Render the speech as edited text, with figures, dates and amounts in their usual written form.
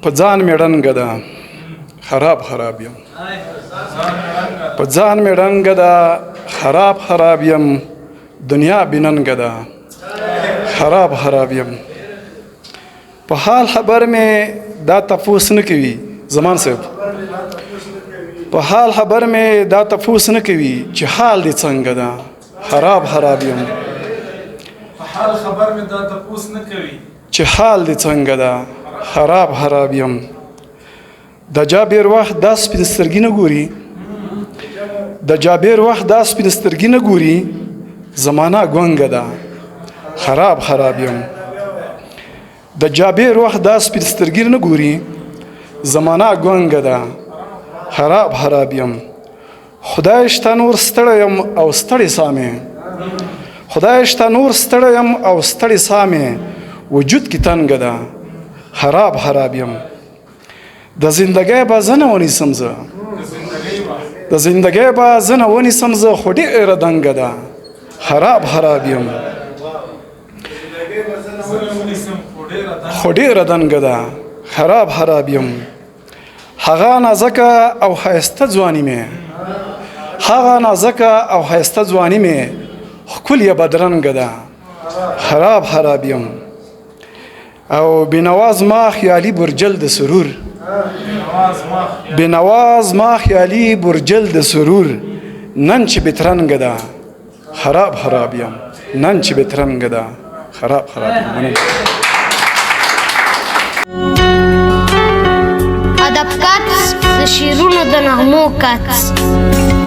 په ځان مې ړنګه ده خراب خراب یم په ځان مې ړنګه ده خراب خراب یم دنیا بې ننګه ده خراب خراب یم په حال خبر مې دا تپوس نه کوي زمان صاحب په حال خبر مې دا تپوس نه کوي چې حال دې څنګه ده خراب خراب یم په حال خبر مې دا تپوس نه کوي چې حال دې څنګه ده خراب خراب یم د جابر وخت دا سپین سترګې نه ګوري د جابر وخت دا سپین سترګې نه ګوري زمانہ ګونګه ده خراب خراب یم د جابر وخت دا سپین سترګې نه ګوري زمانہ ګونګه ده خراب خراب یم خدای شته نور ستړی یم او ستړی سامې خدای شته نور ستړی یم او ستړی سامې وجود کې تنګه ده خراب خراب یم د زندګۍ به زه نه ونیسم زه د زندګۍ به زه نه ونیسم زه خو ډېره دنګه ده خراب خراب یم خو ډېره دنګه ده خراب خراب یم هغه نازکه او ښایسته ځواني مې هغه نازکه او ښایسته ځواني مې ښکلې بدرنګه ده خراب خراب یم او بنواز ما خیالي برجل د سرور بنواز ما خیالي برجل د سرور نن چې بترنګه ده خراب خراب یم نن چې بترنګه ده خراب خراب یم ادب کټس د شیرونو د نغمو کټس